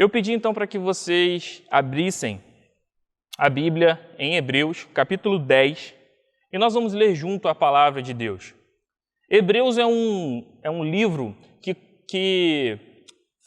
Eu pedi então para que vocês abrissem a Bíblia em Hebreus, capítulo 10, e nós vamos ler junto a palavra de Deus. Hebreus é um livro que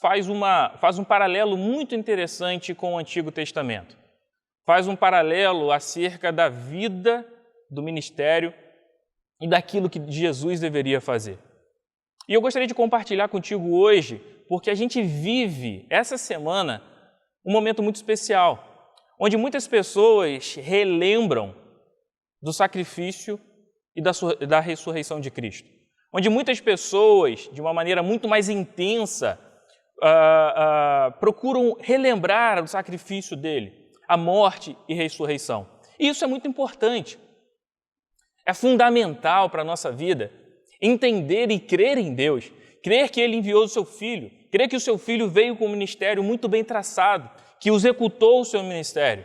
faz um paralelo muito interessante com o Antigo Testamento. Faz um paralelo acerca da vida, do ministério e daquilo que Jesus deveria fazer. E eu gostaria de compartilhar contigo hoje, porque a gente vive essa semana um momento muito especial, onde muitas pessoas relembram do sacrifício e da ressurreição de Cristo. Onde muitas pessoas, de uma maneira muito mais intensa, procuram relembrar o sacrifício dele, a morte e ressurreição. E isso é muito importante. É fundamental para a nossa vida entender e crer em Deus, crer que Ele enviou o seu Filho, crer que o seu Filho veio com um ministério muito bem traçado, que executou o seu ministério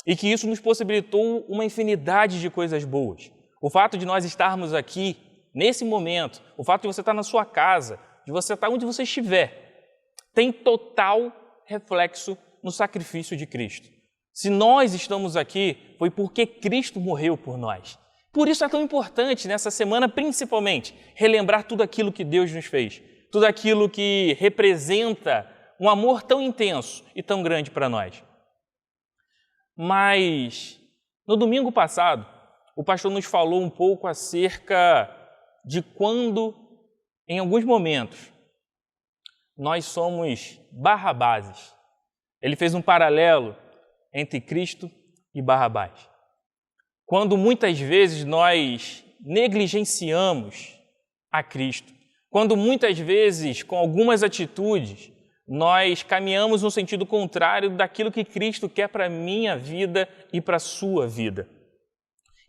e que isso nos possibilitou uma infinidade de coisas boas. O fato de nós estarmos aqui, nesse momento, o fato de você estar na sua casa, de você estar onde você estiver, tem total reflexo no sacrifício de Cristo. Se nós estamos aqui, foi porque Cristo morreu por nós. Por isso é tão importante, nessa semana, principalmente, relembrar tudo aquilo que Deus nos fez, tudo aquilo que representa um amor tão intenso e tão grande para nós. Mas, no domingo passado, o pastor nos falou um pouco acerca de quando, em alguns momentos, nós somos Barrabás. Ele fez um paralelo entre Cristo e Barrabás. Quando muitas vezes nós negligenciamos a Cristo, quando muitas vezes, com algumas atitudes, nós caminhamos no sentido contrário daquilo que Cristo quer para a minha vida e para a sua vida.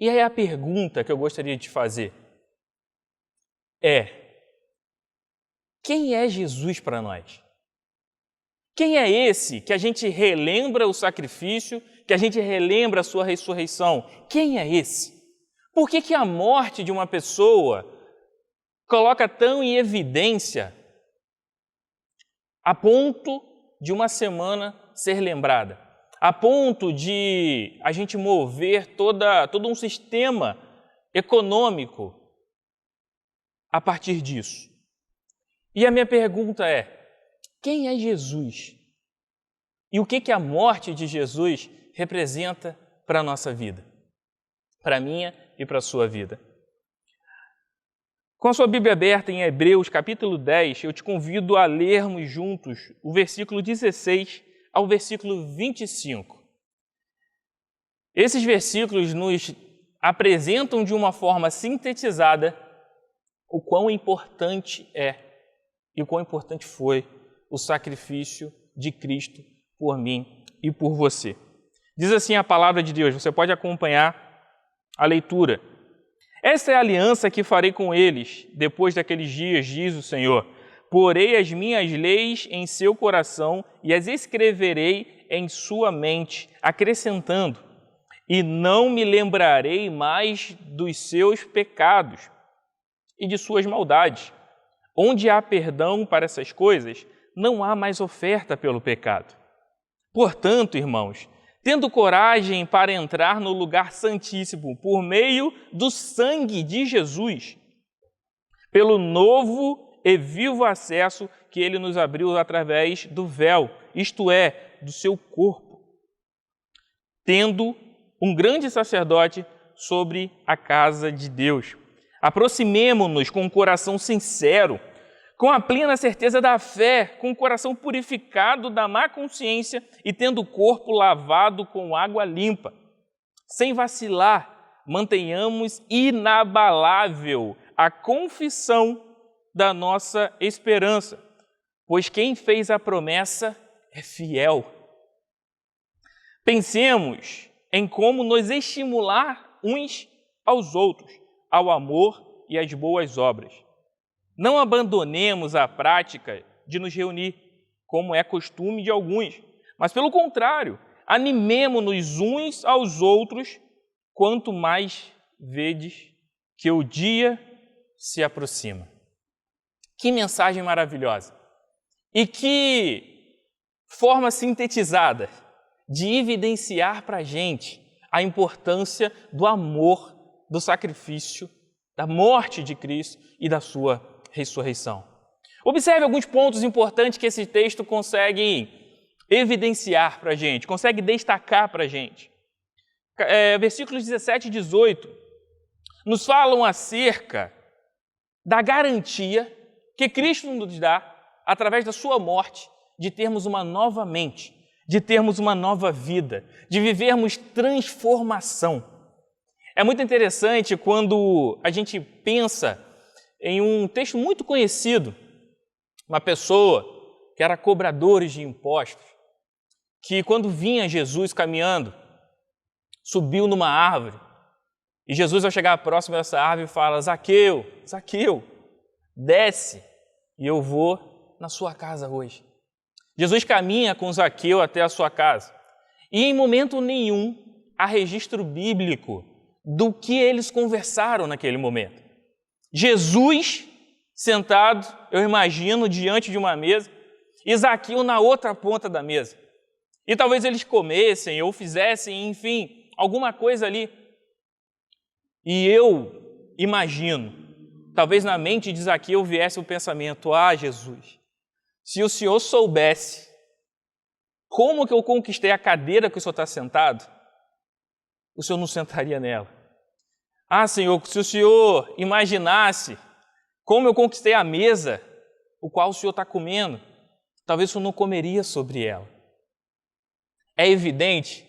E aí a pergunta que eu gostaria de fazer é: quem é Jesus para nós? Quem é esse que a gente relembra o sacrifício, que a gente relembra a sua ressurreição? Quem é esse? Por que a morte de uma pessoa coloca tão em evidência a ponto de uma semana ser lembrada? A ponto de a gente mover todo um sistema econômico a partir disso? E a minha pergunta é: quem é Jesus? E o que a morte de Jesus representa para a nossa vida? Para a minha e para a sua vida. Com a sua Bíblia aberta em Hebreus, capítulo 10, eu te convido a lermos juntos o versículo 16 ao versículo 25. Esses versículos nos apresentam de uma forma sintetizada o quão importante é e o quão importante foi o sacrifício de Cristo por mim e por você. Diz assim a palavra de Deus, você pode acompanhar a leitura. Esta é a aliança que farei com eles depois daqueles dias, diz o Senhor. Porei as minhas leis em seu coração e as escreverei em sua mente, acrescentando: e não me lembrarei mais dos seus pecados e de suas maldades. Onde há perdão para essas coisas, não há mais oferta pelo pecado. Portanto, irmãos, tendo coragem para entrar no lugar santíssimo por meio do sangue de Jesus, pelo novo e vivo acesso que ele nos abriu através do véu, isto é, do seu corpo, tendo um grande sacerdote sobre a casa de Deus. Aproximemo-nos com um coração sincero, com a plena certeza da fé, com o coração purificado da má consciência e tendo o corpo lavado com água limpa. Sem vacilar, mantenhamos inabalável a confissão da nossa esperança, pois quem fez a promessa é fiel. Pensemos em como nos estimular uns aos outros, ao amor e às boas obras. Não abandonemos a prática de nos reunir, como é costume de alguns, mas, pelo contrário, animemo-nos uns aos outros, quanto mais vedes que o dia se aproxima. Que mensagem maravilhosa! E que forma sintetizada de evidenciar para a gente a importância do amor, do sacrifício, da morte de Cristo e da sua ressurreição. Observe alguns pontos importantes que esse texto consegue evidenciar para a gente, consegue destacar para a gente. Versículos 17 e 18 nos falam acerca da garantia que Cristo nos dá, através da sua morte, de termos uma nova mente, de termos uma nova vida, de vivermos transformação. É muito interessante quando a gente pensa em um texto muito conhecido, uma pessoa que era cobradora de impostos, que quando vinha Jesus caminhando, subiu numa árvore, e Jesus, ao chegar próximo dessa árvore, fala: Zaqueu, Zaqueu, desce e eu vou na sua casa hoje. Jesus caminha com Zaqueu até a sua casa, e em momento nenhum há registro bíblico do que eles conversaram naquele momento. Jesus sentado, eu imagino, diante de uma mesa, e Zaqueu na outra ponta da mesa. E talvez eles comessem ou fizessem, enfim, alguma coisa ali. E eu imagino, talvez na mente de Zaqueu viesse o pensamento: ah, Jesus, se o Senhor soubesse como que eu conquistei a cadeira que o Senhor está sentado, o Senhor não sentaria nela. Ah, Senhor, se o Senhor imaginasse como eu conquistei a mesa, o qual o Senhor está comendo, talvez o Senhor não comeria sobre ela. É evidente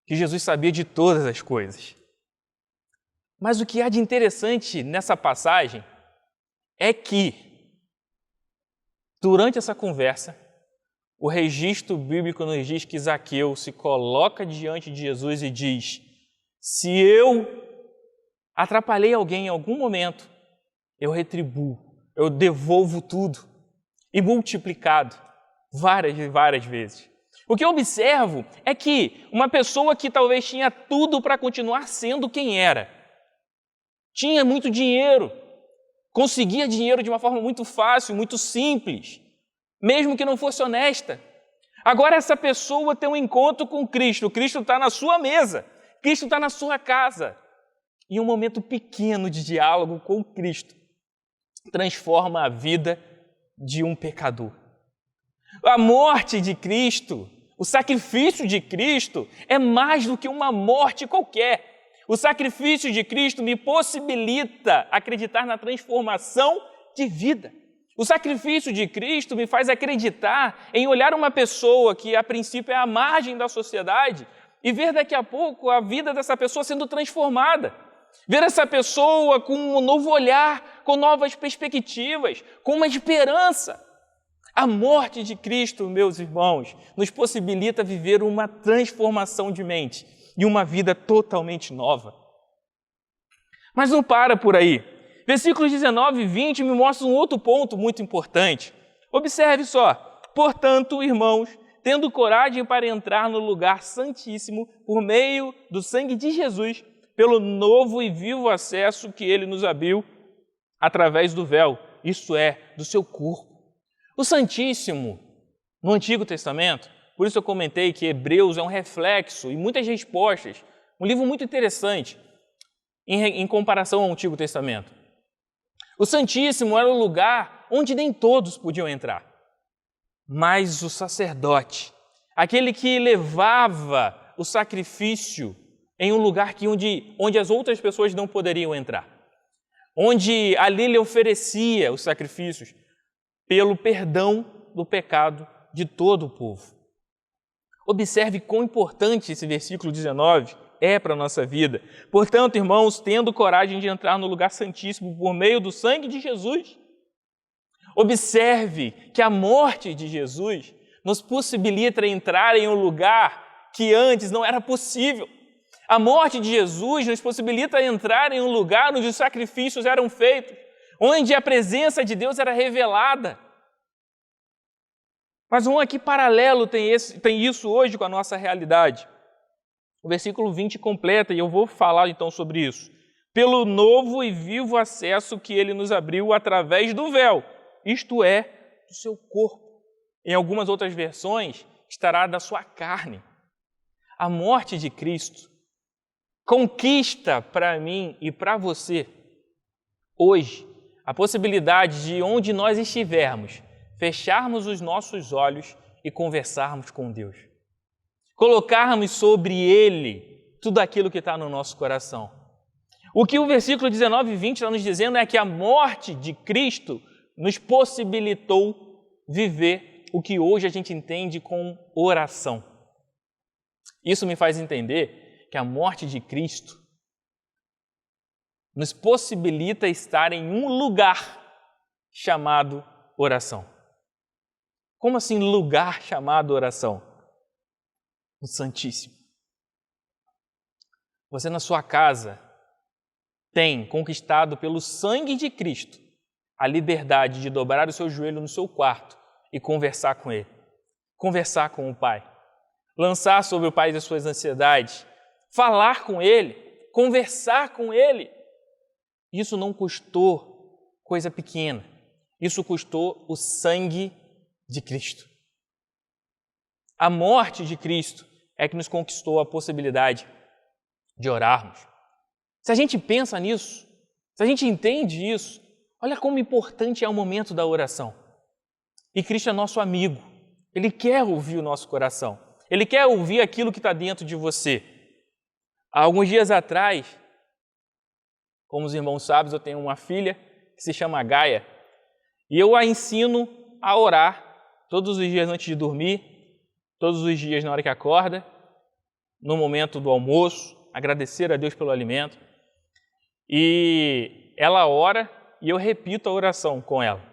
que Jesus sabia de todas as coisas. Mas o que há de interessante nessa passagem é que, durante essa conversa, o registro bíblico nos diz que Zaqueu se coloca diante de Jesus e diz: se eu atrapalhei alguém em algum momento, eu retribuo, eu devolvo tudo, e multiplicado várias e várias vezes. O que eu observo é que uma pessoa que talvez tinha tudo para continuar sendo quem era, tinha muito dinheiro, conseguia dinheiro de uma forma muito fácil, muito simples, mesmo que não fosse honesta. Agora essa pessoa tem um encontro com Cristo, Cristo está na sua mesa, Cristo está na sua casa, e um momento pequeno de diálogo com Cristo transforma a vida de um pecador. A morte de Cristo, o sacrifício de Cristo é mais do que uma morte qualquer. O sacrifício de Cristo me possibilita acreditar na transformação de vida. O sacrifício de Cristo me faz acreditar em olhar uma pessoa que a princípio é à margem da sociedade e ver daqui a pouco a vida dessa pessoa sendo transformada. Ver essa pessoa com um novo olhar, com novas perspectivas, com uma esperança. A morte de Cristo, meus irmãos, nos possibilita viver uma transformação de mente e uma vida totalmente nova. Mas não para por aí. Versículos 19 e 20 me mostram um outro ponto muito importante. Observe só. Portanto, irmãos, tendo coragem para entrar no lugar santíssimo por meio do sangue de Jesus, pelo novo e vivo acesso que ele nos abriu através do véu, isto é, do seu corpo. O Santíssimo, no Antigo Testamento, por isso eu comentei que Hebreus é um reflexo e muitas respostas, um livro muito interessante em comparação ao Antigo Testamento. O Santíssimo era o lugar onde nem todos podiam entrar, mas o sacerdote, aquele que levava o sacrifício em um lugar onde as outras pessoas não poderiam entrar, onde ali ele oferecia os sacrifícios pelo perdão do pecado de todo o povo. Observe quão importante esse versículo 19 é para a nossa vida. Portanto, irmãos, tendo coragem de entrar no lugar santíssimo por meio do sangue de Jesus. Observe que a morte de Jesus nos possibilita entrar em um lugar que antes não era possível. A morte de Jesus nos possibilita entrar em um lugar onde os sacrifícios eram feitos, onde a presença de Deus era revelada. Mas um aqui paralelo tem isso hoje com a nossa realidade. O versículo 20 completa, e eu vou falar então sobre isso. Pelo novo e vivo acesso que ele nos abriu através do véu, isto é, do seu corpo. Em algumas outras versões, estará da sua carne. A morte de Cristo conquista para mim e para você, hoje, a possibilidade de onde nós estivermos, fecharmos os nossos olhos e conversarmos com Deus. Colocarmos sobre Ele tudo aquilo que está no nosso coração. O que o versículo 19 e 20 está nos dizendo é que a morte de Cristo nos possibilitou viver o que hoje a gente entende com oração. Isso me faz entender que a morte de Cristo nos possibilita estar em um lugar chamado oração. Como assim lugar chamado oração? O Santíssimo. Você na sua casa tem conquistado pelo sangue de Cristo a liberdade de dobrar o seu joelho no seu quarto e conversar com Ele, conversar com o Pai, lançar sobre o Pai as suas ansiedades, falar com Ele, conversar com Ele. Isso não custou coisa pequena, isso custou o sangue de Cristo. A morte de Cristo é que nos conquistou a possibilidade de orarmos. Se a gente pensa nisso, se a gente entende isso, olha como importante é o momento da oração. E Cristo é nosso amigo. Ele quer ouvir o nosso coração. Ele quer ouvir aquilo que está dentro de você. Há alguns dias atrás, como os irmãos sabem, eu tenho uma filha que se chama Gaia. E eu a ensino a orar todos os dias antes de dormir, todos os dias na hora que acorda, no momento do almoço, agradecer a Deus pelo alimento. E ela ora e eu repito a oração com ela.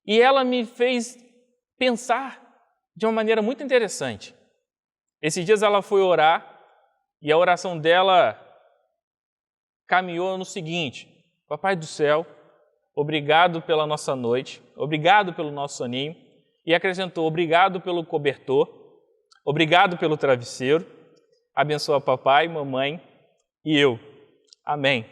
E ela me fez pensar de uma maneira muito interessante. Esses dias ela foi orar e a oração dela caminhou no seguinte: Papai do céu, obrigado pela nossa noite, obrigado pelo nosso soninho, e acrescentou: obrigado pelo cobertor, obrigado pelo travesseiro, abençoa papai, mamãe e eu. Amém.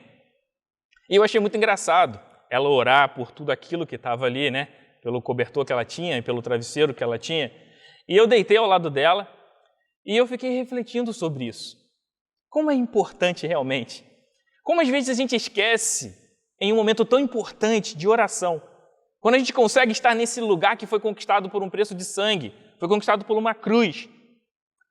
E eu achei muito engraçado ela orar por tudo aquilo que estava ali, né? Pelo cobertor que ela tinha e pelo travesseiro que ela tinha. E eu deitei ao lado dela e eu fiquei refletindo sobre isso. Como é importante realmente. Como às vezes a gente esquece em um momento tão importante de oração. Quando a gente consegue estar nesse lugar que foi conquistado por um preço de sangue, foi conquistado por uma cruz.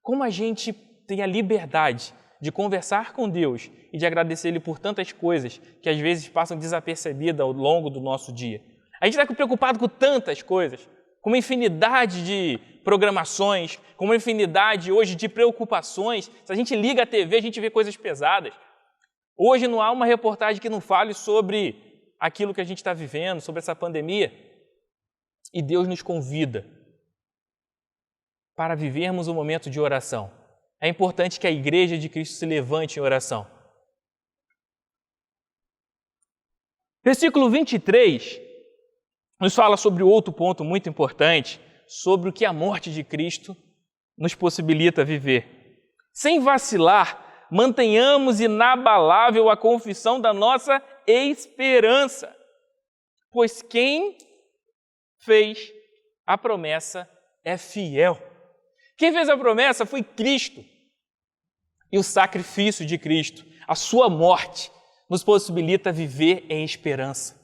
Como a gente tem a liberdade de conversar com Deus e de agradecer Ele por tantas coisas que às vezes passam desapercebidas ao longo do nosso dia. A gente está preocupado com tantas coisas, com uma infinidade de programações, com uma infinidade hoje de preocupações. Se a gente liga a TV, a gente vê coisas pesadas. Hoje não há uma reportagem que não fale sobre aquilo que a gente está vivendo, sobre essa pandemia. E Deus nos convida para vivermos um momento de oração. É importante que a Igreja de Cristo se levante em oração. Versículo 23 nos fala sobre outro ponto muito importante, sobre o que a morte de Cristo nos possibilita viver. Sem vacilar, mantenhamos inabalável a confissão da nossa esperança, pois quem fez a promessa é fiel. Quem fez a promessa foi Cristo. E o sacrifício de Cristo, a sua morte, nos possibilita viver em esperança.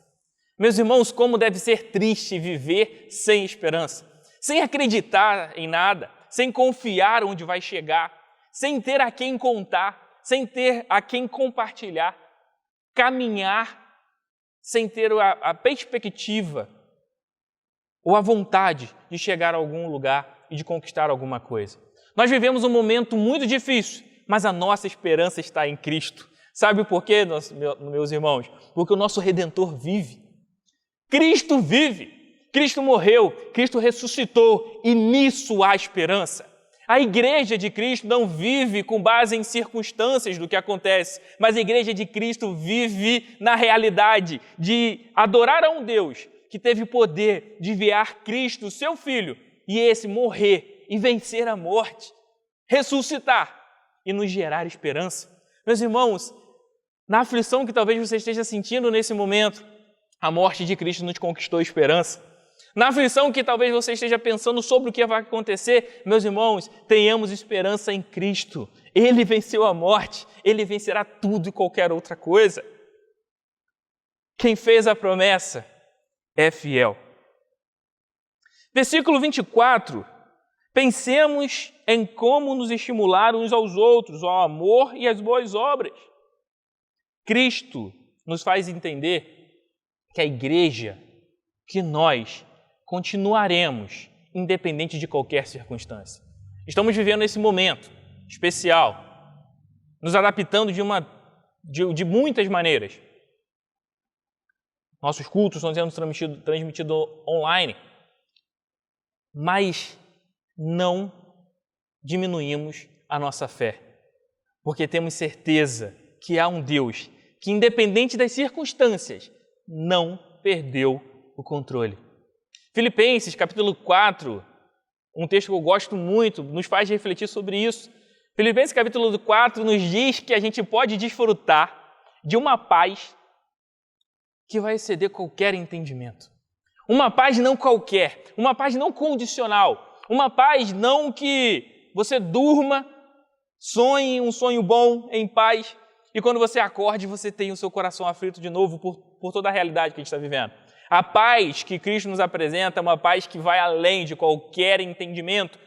Meus irmãos, como deve ser triste viver sem esperança, sem acreditar em nada, sem confiar onde vai chegar, sem ter a quem contar, sem ter a quem compartilhar, caminhar sem ter a perspectiva ou a vontade de chegar a algum lugar e de conquistar alguma coisa. Nós vivemos um momento muito difícil, mas a nossa esperança está em Cristo. Sabe por quê, meus irmãos? Porque o nosso Redentor vive. Cristo vive, Cristo morreu, Cristo ressuscitou e nisso há esperança. A Igreja de Cristo não vive com base em circunstâncias do que acontece, mas a Igreja de Cristo vive na realidade de adorar a um Deus que teve poder de enviar Cristo, seu Filho, e esse morrer e vencer a morte, ressuscitar e nos gerar esperança. Meus irmãos, na aflição que talvez você esteja sentindo nesse momento, a morte de Cristo nos conquistou esperança. Na aflição que talvez você esteja pensando sobre o que vai acontecer, meus irmãos, tenhamos esperança em Cristo. Ele venceu a morte, Ele vencerá tudo e qualquer outra coisa. Quem fez a promessa é fiel. Versículo 24. Pensemos em como nos estimular uns aos outros, ao amor e às boas obras. Cristo nos faz entender que a igreja, que nós continuaremos, independente de qualquer circunstância. Estamos vivendo esse momento especial, nos adaptando de muitas maneiras. Nossos cultos estão sendo transmitidos online, mas não diminuímos a nossa fé, porque temos certeza que há um Deus que, independente das circunstâncias, não perdeu o controle. Filipenses, capítulo 4, um texto que eu gosto muito, nos faz refletir sobre isso. Filipenses, capítulo 4, nos diz que a gente pode desfrutar de uma paz que vai exceder qualquer entendimento. Uma paz não qualquer, uma paz não condicional, uma paz não que você durma, sonhe um sonho bom, em paz, e quando você acorde, você tem o seu coração aflito de novo por toda a realidade que a gente está vivendo. A paz que Cristo nos apresenta é uma paz que vai além de qualquer entendimento.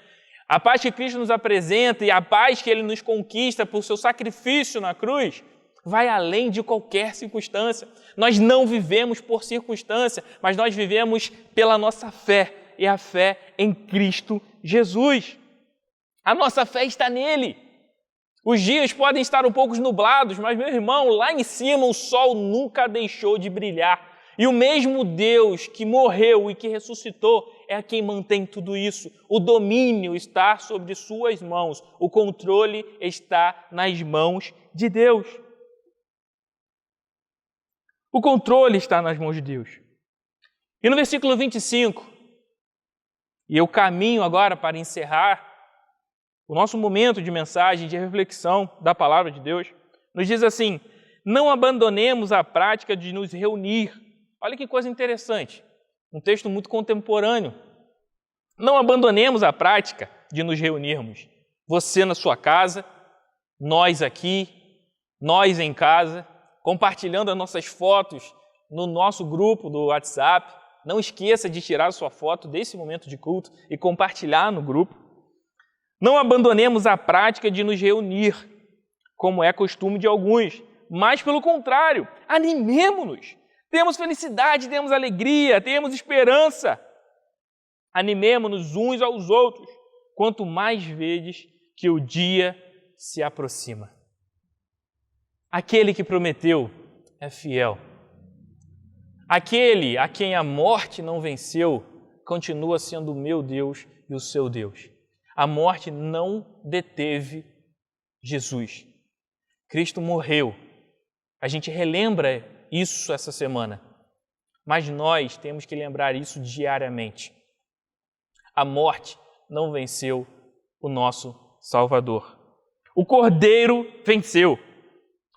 A paz que Cristo nos apresenta e a paz que Ele nos conquista por seu sacrifício na cruz vai além de qualquer circunstância. Nós não vivemos por circunstância, mas nós vivemos pela nossa fé, e a fé em Cristo Jesus. A nossa fé está nele. Os dias podem estar um pouco nublados, mas, meu irmão, lá em cima o sol nunca deixou de brilhar. E o mesmo Deus que morreu e que ressuscitou é quem mantém tudo isso. O domínio está sobre suas mãos. O controle está nas mãos de Deus. O controle está nas mãos de Deus. E no versículo 25, e eu caminho agora para encerrar o nosso momento de mensagem, de reflexão da palavra de Deus, nos diz assim: não abandonemos a prática de nos reunir. Olha que coisa interessante, um texto muito contemporâneo. Não abandonemos a prática de nos reunirmos. Você na sua casa, nós aqui, nós em casa, compartilhando as nossas fotos no nosso grupo do WhatsApp. Não esqueça de tirar a sua foto desse momento de culto e compartilhar no grupo. Não abandonemos a prática de nos reunir, como é costume de alguns, mas, pelo contrário, animemo-nos. Temos felicidade, temos alegria, temos esperança. Animemo-nos uns aos outros, quanto mais vezes que o dia se aproxima. Aquele que prometeu é fiel. Aquele a quem a morte não venceu continua sendo o meu Deus e o seu Deus. A morte não deteve Jesus. Cristo morreu. A gente relembra isso essa semana, mas nós temos que lembrar isso diariamente. A morte não venceu o nosso Salvador. O Cordeiro venceu.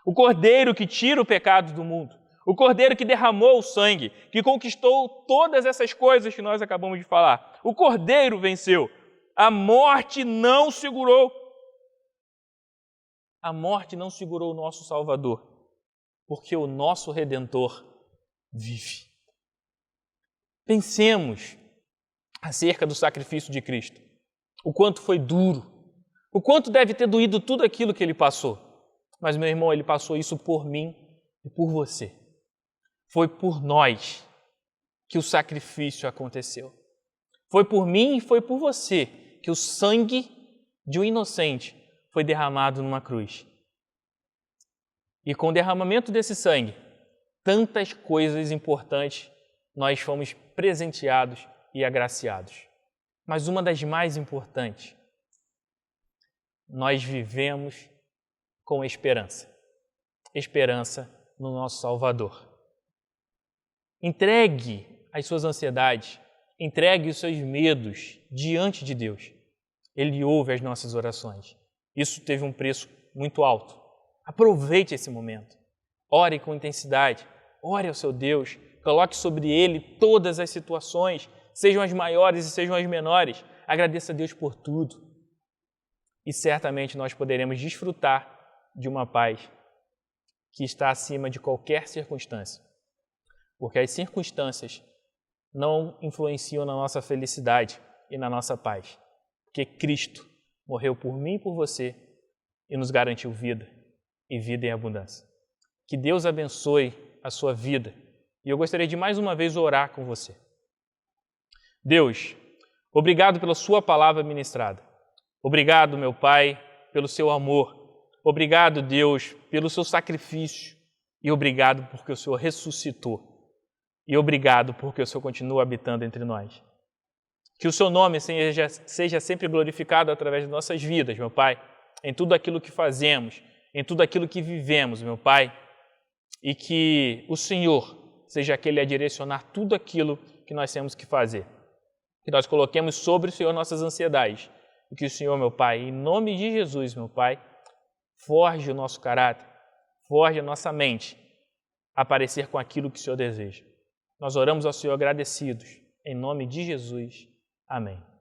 O Cordeiro que tira o pecado do mundo. O Cordeiro que derramou o sangue, que conquistou todas essas coisas que nós acabamos de falar. O Cordeiro venceu. A morte não segurou. A morte não segurou o nosso Salvador, porque o nosso Redentor vive. Pensemos acerca do sacrifício de Cristo. O quanto foi duro. O quanto deve ter doído tudo aquilo que Ele passou. Mas, meu irmão, Ele passou isso por mim e por você. Foi por nós que o sacrifício aconteceu. Foi por mim e foi por você que o sangue de um inocente foi derramado numa cruz. E com o derramamento desse sangue, tantas coisas importantes nós fomos presenteados e agraciados. Mas uma das mais importantes, nós vivemos com esperança. Esperança no nosso Salvador. Entregue as suas ansiedades, entregue os seus medos diante de Deus. Ele ouve as nossas orações. Isso teve um preço muito alto. Aproveite esse momento. Ore com intensidade. Ore ao seu Deus. Coloque sobre Ele todas as situações. sejam as maiores e sejam as menores. Agradeça a Deus por tudo. E certamente nós poderemos desfrutar de uma paz que está acima de qualquer circunstância. Porque as circunstâncias não influenciam na nossa felicidade e na nossa paz. Porque Cristo morreu por mim e por você e nos garantiu vida e vida em abundância. Que Deus abençoe a sua vida. E eu gostaria de mais uma vez orar com você. Deus, obrigado pela sua palavra ministrada. Obrigado, meu Pai, pelo seu amor. Obrigado, Deus, pelo seu sacrifício. E obrigado porque o Senhor ressuscitou. E obrigado porque o Senhor continua habitando entre nós. Que o seu nome seja sempre glorificado através de nossas vidas, meu Pai, em tudo aquilo que fazemos, em tudo aquilo que vivemos, meu Pai, e que o Senhor seja aquele a direcionar tudo aquilo que nós temos que fazer. Que nós coloquemos sobre o Senhor nossas ansiedades, e que o Senhor, meu Pai, em nome de Jesus, meu Pai, forge o nosso caráter, forge a nossa mente a parecer com aquilo que o Senhor deseja. Nós oramos ao Senhor agradecidos, em nome de Jesus. Amém.